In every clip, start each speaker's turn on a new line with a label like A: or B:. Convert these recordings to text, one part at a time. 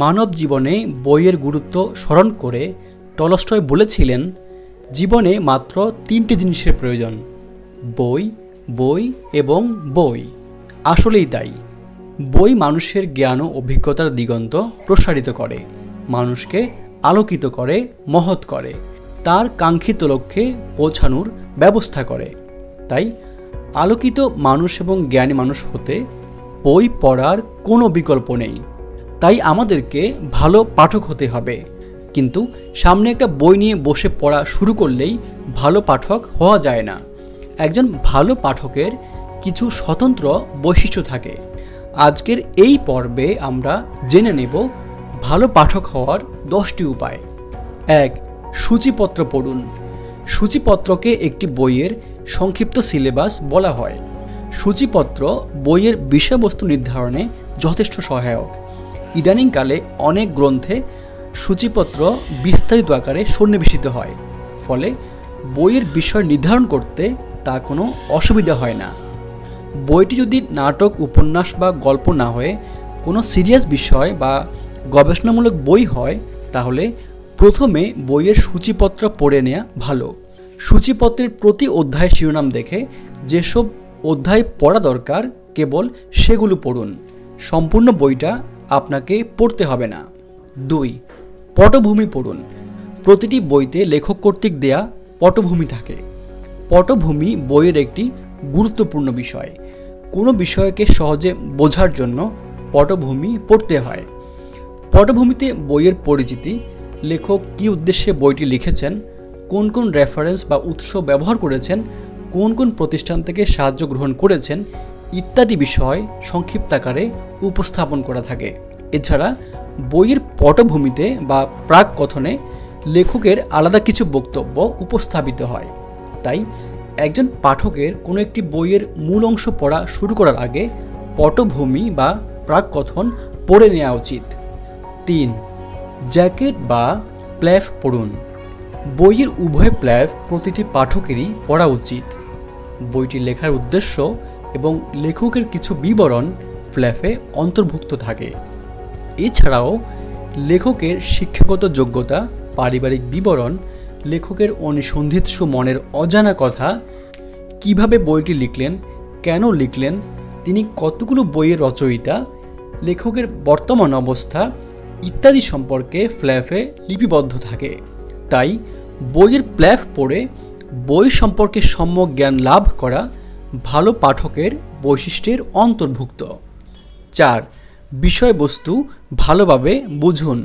A: মানব জীবনে বইয়ের গুরুত্ব স্মরণ করে টলস্টয় বলেছিলেন, জীবনে মাত্র 3টে জিনিসের প্রয়োজন, বই, বই এবং বই। আসলেই তাই। বই মানুষের জ্ঞান ও অভিজ্ঞতার দিগন্ত প্রসারিত করে, মানুষকে আলোকিত করে, মহৎ করে, তার কাঙ্ক্ষিত লক্ষ্যে পৌঁছানোর ব্যবস্থা করে। তাই আলোকিত মানুষ এবং জ্ঞানী মানুষ হতে বই পড়ার কোনো বিকল্প নেই। তাই আমাদেরকে ভালো পাঠক হতে হবে, কিন্তু সামনে একটা বই নিয়ে বসে পড়া শুরু করলেই ভালো পাঠক হওয়া যায় না। একজন ভালো পাঠকের কিছু স্বতন্ত্র বৈশিষ্ট্য থাকে। আজকের এই পর্বে আমরা জেনে নেব ভালো পাঠক হওয়ার 10টি উপায়। 1. সূচিপত্র পড়ুন। সূচিপত্রকে একটি বইয়ের সংক্ষিপ্ত সিলেবাস বলা হয়। সূচিপত্র বইয়ের বিষয়বস্তু নির্ধারণে যথেষ্ট সহায়ক। ইদানিংকালে অনেক গ্রন্থে সূচিপত্র বিস্তারিত আকারে সন্নিবেশিত হয়, ফলে বইয়ের বিষয় নির্ধারণ করতে তা কোনো অসুবিধা হয় না। বইটি যদি নাটক, উপন্যাস বা গল্প না হয়ে কোনো সিরিয়াস বিষয় বা গবেষণামূলক বই হয়, তাহলে প্রথমে বইয়ের সূচিপত্র পড়ে নেওয়া ভালো। সূচিপত্রের প্রতি অধ্যায়ের শিরোনাম দেখে যেসব অধ্যায় পড়া দরকার কেবল সেগুলো পড়ুন, সম্পূর্ণ বইটা আপনাকে পড়তে হবে না। 2. পটভূমি পড়ুন। প্রতিটি বইতে লেখক কর্তৃক দেয়া পটভূমি থাকে। পটভূমি বইয়ের একটি গুরুত্বপূর্ণ বিষয়। কোনো বিষয়কে সহজে বোঝার জন্য পটভূমি পড়তে হয়। পটভূমিতে বইয়ের পরিচিতি, লেখক কী উদ্দেশ্যে বইটি লিখেছেন, কোন কোন রেফারেন্স বা উৎস ব্যবহার করেছেন, কোন কোন প্রতিষ্ঠান থেকে সাহায্য গ্রহণ করেছেন ইত্যাদি বিষয় সংক্ষিপ্তাকারে উপস্থাপন করা থাকে। এছাড়া বইয়ের পটভূমিতে বা প্রাক কথনে লেখকের আলাদা কিছু বক্তব্য উপস্থাপিত হয়। তাই একজন পাঠকের কোনো একটি বইয়ের মূল অংশ পড়া শুরু করার আগে পটভূমি বা প্রাক কথন পড়ে নেওয়া উচিত। 3. জ্যাকেট বা প্ল্যাফ পড়ুন। বইয়ের উভয় প্ল্যাফ প্রতিটি পাঠকেরই পড়া উচিত। বইটি লেখার উদ্দেশ্য এবং লেখকের কিছু বিবরণ প্ল্যাফে অন্তর্ভুক্ত থাকে। এছাড়াও লেখকের শিক্ষাগত যোগ্যতা, পারিবারিক বিবরণ, লেখকের অনুসন্ধিৎসু মনের অজানা কথা, কিভাবে বইটি লিখলেন, কেন লিখলেন, তিনি কতগুলো বইয়ের রচয়িতা, লেখকের বর্তমান অবস্থা ইত্যাদি সম্পর্কে প্ল্যাফে লিপিবদ্ধ থাকে। তাই বইয়ের প্ল্যাফ পড়ে বই সম্পর্কে সম্যক জ্ঞান লাভ করা ভালো পাঠকের বৈশিষ্ট্যের অন্তর্ভুক্ত। 4. বিষয়বস্তু ভালোভাবে বুঝুন।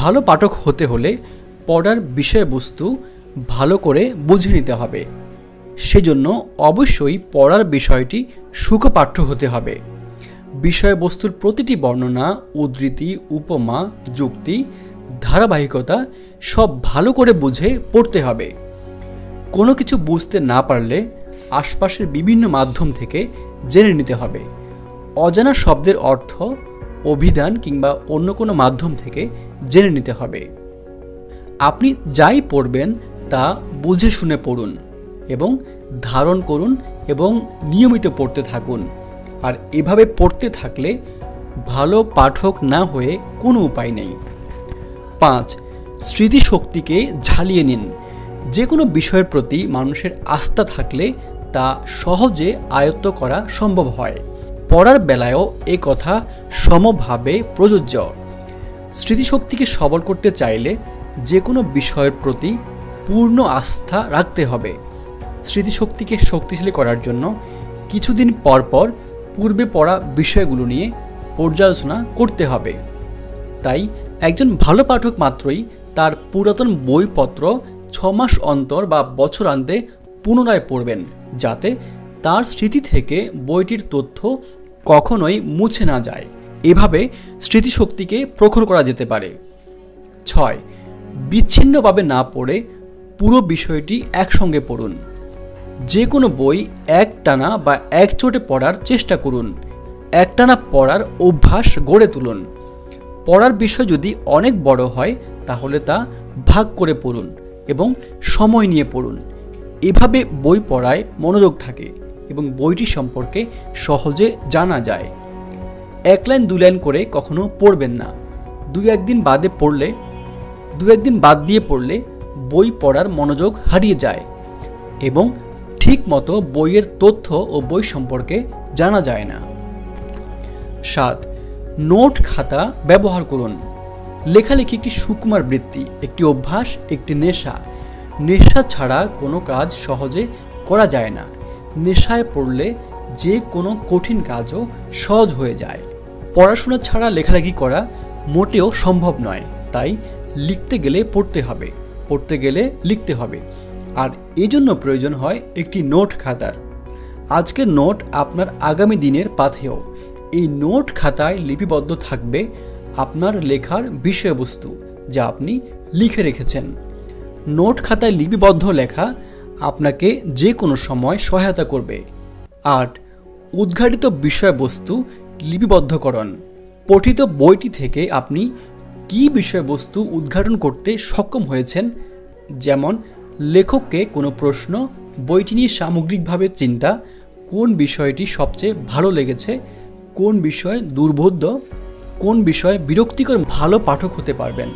A: ভালো পাঠক হতে হলে পড়ার বিষয়বস্তু ভালো করে বুঝে নিতে হবে। সেজন্য অবশ্যই পড়ার বিষয়টি সুখপাঠ্য হতে হবে। বিষয়বস্তুর প্রতিটি বর্ণনা, উদ্ধৃতি, উপমা, যুক্তি, ধারাবাহিকতা সব ভালো করে বুঝে পড়তে হবে। কোনো কিছু বুঝতে না পারলে আশপাশের বিভিন্ন মাধ্যম থেকে জেনে নিতে হবে। অজানা শব্দের অর্থ, অভিধান কিংবা অন্য কোনো মাধ্যম থেকে জেনে নিতে হবে। আপনি যাই পড়বেন তা বুঝে শুনে পড়ুন এবং ধারণ করুন এবং নিয়মিত পড়তে থাকুন। আর এভাবে পড়তে থাকলে ভালো পাঠক না হয়ে কোনো উপায় নেই। 5. স্মৃতিশক্তিকে ঝালিয়ে নিন। যে কোনো বিষয়ের প্রতি মানুষের আস্থা থাকলে তা সহজে আয়ত্ত করা সম্ভব হয়। পড়ার বেলায়ও এ কথা সমভাবে প্রযোজ্য। স্মৃতিশক্তিকে সবল করতে চাইলে যে কোনো বিষয়ের প্রতি পূর্ণ আস্থা রাখতে হবে। স্মৃতিশক্তিকে শক্তিশালী করার জন্য কিছুদিন পর পর পূর্বে পড়া বিষয়গুলো নিয়ে পর্যালোচনা করতে হবে। তাই একজন ভালো পাঠক মাত্রই তার পুরাতন বইপত্র 6 মাস অন্তর বা বছরান্তে পুনরায় পড়বেন, যাতে তার স্মৃতি থেকে বইটির তথ্য কখনোই মুছে না যায়। এভাবে স্মৃতিশক্তিকে প্রখর করা যেতে পারে। 6. বিচ্ছিন্নভাবে না পড়ে পুরো বিষয়টি একসঙ্গে পড়ুন। যে কোনো বই একটানা বা একচোটে পড়ার চেষ্টা করুন। একটানা পড়ার অভ্যাস গড়ে তুলুন। পড়ার বিষয় যদি অনেক বড় হয় তাহলে তা ভাগ করে পড়ুন এবং সময় নিয়ে পড়ুন। এভাবে বই পড়ায় মনোযোগ থাকে এবং বইটি সম্পর্কে সহজে জানা যায়। 1 লাইন 2 লাইন করে কখনো পড়বেন না, দু একদিন বাদ দিয়ে পড়লে বই পড়ার মনোযোগ হারিয়ে যায় এবং ঠিকমতো বইয়ের তথ্য ও বই সম্পর্কে জানা যায় না। 7. নোট খাতা ব্যবহার করুন। লেখালেখি একটি সুকুমার বৃত্তি, একটি অভ্যাস, একটি নেশা। নেশা ছাড়া কোনো কাজ সহজে করা যায় না। নেশায় পড়লে যে কোনো কঠিন কাজও সহজ হয়ে যায়। পড়াশোনা ছাড়া লেখালেখি করা মোটেও সম্ভব নয়, তাই লিখতে গেলে পড়তে হবে, পড়তে গেলে লিখতে হবে। আর এজন্য প্রয়োজন হয় একটি নোট খাতার। আজকের নোট আপনার আগামী দিনের পাথেয়। এই নোট খাতায় লিপিবদ্ধ থাকবে আপনার লেখার বিষয়বস্তু যা আপনি লিখে রেখেছেন। নোট খাতায় লিপিবদ্ধ লেখা আপনাকে যে কোনো সময় সহায়তা করবে। 8. উদ্ঘাটিত বিষয়বস্তু লিপিবদ্ধকরণ। পঠিত বইটি থেকে আপনি কী বিষয়বস্তু উদ্ঘাটন করতে সক্ষম হয়েছেন, যেমন লেখককে কোনো প্রশ্ন, বইটি নিয়ে সামগ্রিকভাবে চিন্তা, কোন বিষয়টি সবচেয়ে ভালো লেগেছে, কোন বিষয় দুর্বোধ্য, কোন বিষয়ে বিরক্তিকর, ভালো পাঠক হতে পারবেন।